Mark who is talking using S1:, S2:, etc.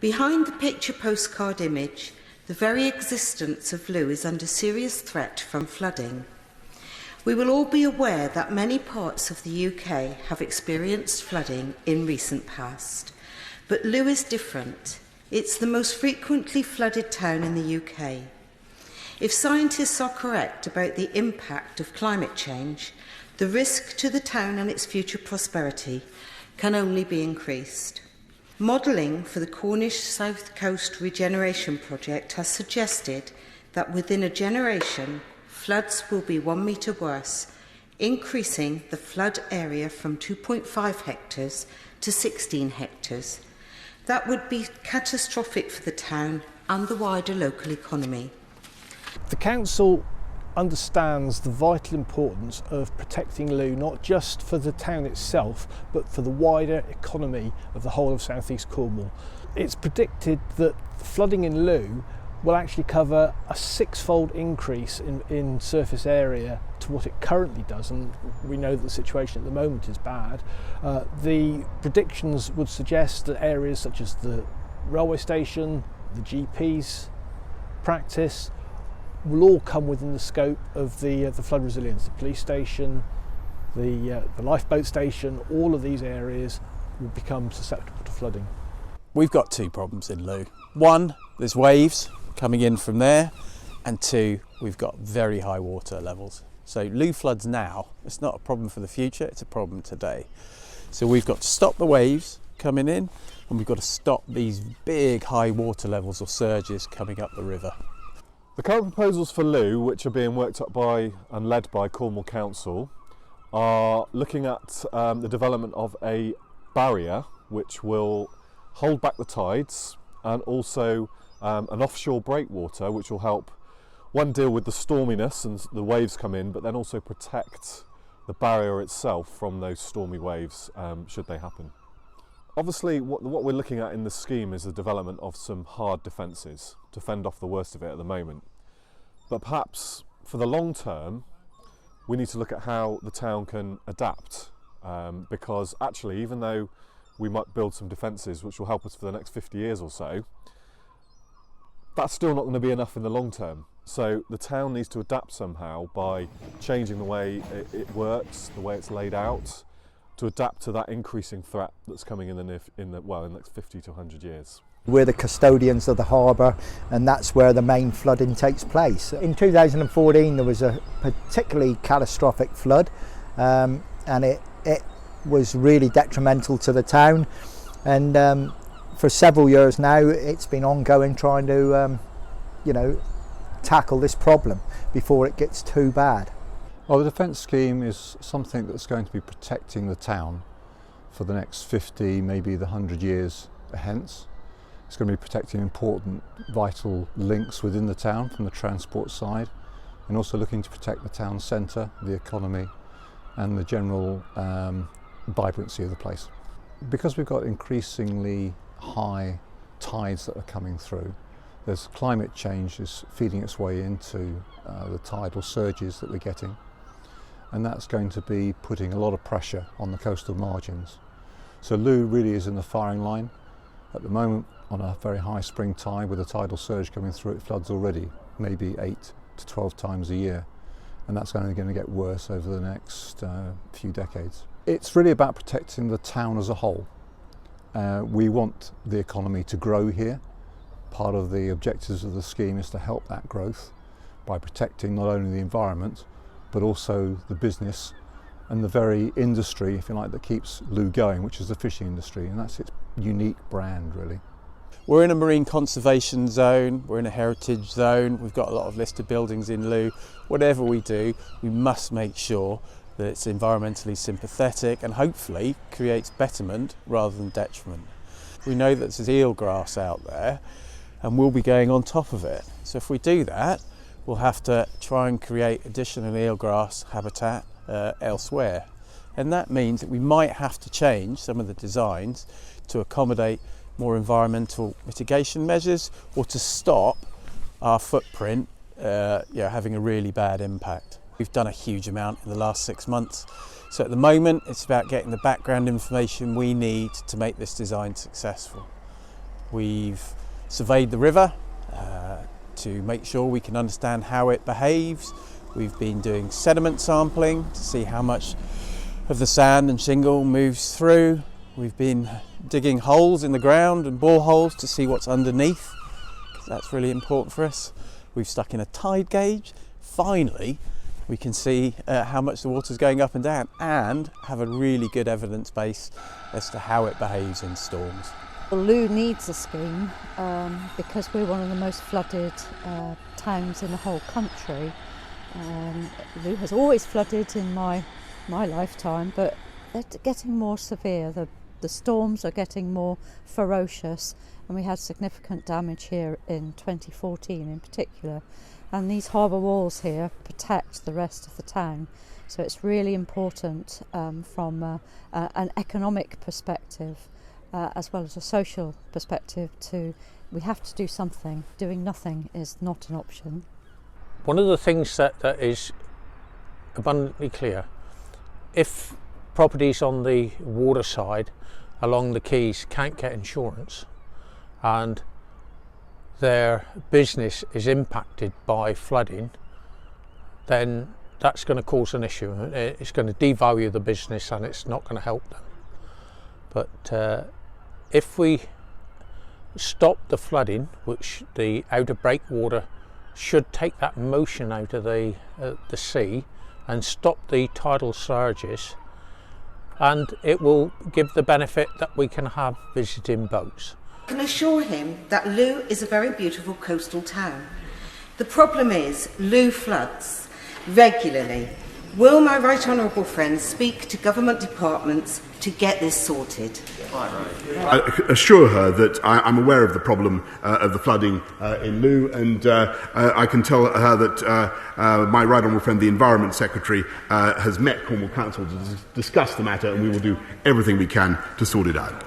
S1: Behind the picture postcard image, the very existence of Looe is under serious threat from flooding. We will all be aware that many parts of the UK have experienced flooding in recent past, but Looe is different. It's the most frequently flooded town in the UK. If scientists are correct about the impact of climate change, the risk to the town and its future prosperity can only be increased. Modelling for the Cornish South Coast Regeneration Project has suggested that within a generation, floods will be 1 metre worse, increasing the flood area from 2.5 hectares to 16 hectares. That would be catastrophic for the town and the wider local economy.
S2: The council understands the vital importance of protecting Looe, not just for the town itself, but for the wider economy of the whole of South East Cornwall. It's predicted that flooding in Looe will actually cover a 6-fold increase in surface area to what it currently does, and we know that the situation at the moment is bad. The predictions would suggest that areas such as the railway station, the GP's practice, will all come within the scope of the flood resilience. The police station, the lifeboat station, all of these areas will become susceptible to flooding.
S3: We've got two problems in Looe. One, there's waves coming in from there, and two, we've got very high water levels. So Looe floods now. It's not a problem for the future, it's a problem today. So we've got to stop the waves coming in, and we've got to stop these big high water levels or surges coming up the river.
S4: The current proposals for Looe, which are being worked up by and led by Cornwall Council, are looking at the development of a barrier which will hold back the tides, and also an offshore breakwater which will help, one, deal with the storminess and the waves come in, but then also protect the barrier itself from those stormy waves should they happen. Obviously, what we're looking at in this scheme is the development of some hard defences to fend off the worst of it at the moment. But perhaps for the long term, we need to look at how the town can adapt, because actually, even though we might build some defences which will help us for the next 50 years or so, that's still not going to be enough in the long term. So the town needs to adapt somehow by changing the way it works, the way it's laid out, to adapt to that increasing threat that's coming in the next 50 to 100 years.
S5: We're the custodians of the harbour, and that's where the main flooding takes place. In 2014 there was a particularly catastrophic flood, and it was really detrimental to the town, and for several years now it's been ongoing, trying to tackle this problem before it gets too bad.
S6: Well, the defence scheme is something that's going to be protecting the town for the next 50, maybe the 100 years hence. It's going to be protecting important vital links within the town from the transport side, and also looking to protect the town centre, the economy and the general vibrancy of the place. Because we've got increasingly high tides that are coming through, there's climate change is feeding its way into the tidal surges that we're getting, and that's going to be putting a lot of pressure on the coastal margins. So Looe really is in the firing line. At the moment, on a very high spring tide with a tidal surge coming through, it floods already, maybe 8 to 12 times a year, and that's only going to get worse over the next few decades. It's really about protecting the town as a whole. We want the economy to grow here. Part of the objectives of the scheme is to help that growth by protecting not only the environment, but also the business and the very industry, if you like, that keeps Looe going, which is the fishing industry, and that's its unique brand, really.
S3: We're in a marine conservation zone, we're in a heritage zone, we've got a lot of listed buildings in Looe. Whatever we do, we must make sure that it's environmentally sympathetic and hopefully creates betterment rather than detriment. We know that there's eelgrass out there, and we'll be going on top of it. So if we do that, we'll have to try and create additional eelgrass habitat elsewhere. And that means that we might have to change some of the designs to accommodate more environmental mitigation measures, or to stop our footprint having a really bad impact. We've done a huge amount in the last 6 months. So at the moment, it's about getting the background information we need to make this design successful. We've surveyed the river to make sure we can understand how it behaves. We've been doing sediment sampling to see how much of the sand and shingle moves through. We've been digging holes in the ground and boreholes to see what's underneath, because that's really important for us. We've stuck in a tide gauge. Finally, we can see how much the water's going up and down and have a really good evidence base as to how it behaves in storms.
S7: Well, Looe needs a scheme because we're one of the most flooded towns in the whole country. Looe has always flooded in my lifetime, but they're getting more severe. The storms are getting more ferocious, and we had significant damage here in 2014 in particular. And these harbour walls here protect the rest of the town, so it's really important from an economic perspective as well as a social perspective. We have to do something. Doing nothing is not an option.
S8: One of the things that is abundantly clear, if properties on the water side along the quays can't get insurance and their business is impacted by flooding, then that's going to cause an issue. It's going to devalue the business and it's not going to help them. But if we stop the flooding, which the outer breakwater should take that motion out of the sea and stop the tidal surges, and it will give the benefit that we can have visiting boats.
S1: I can assure him that Looe is a very beautiful coastal town. The problem is Looe floods regularly. Will my right honourable friends speak to government departments to get this sorted?
S9: I assure her that I'm aware of the problem of the flooding in Looe, and I can tell her that my right honourable friend, the Environment Secretary, has met Cornwall Council to discuss the matter, and we will do everything we can to sort it out.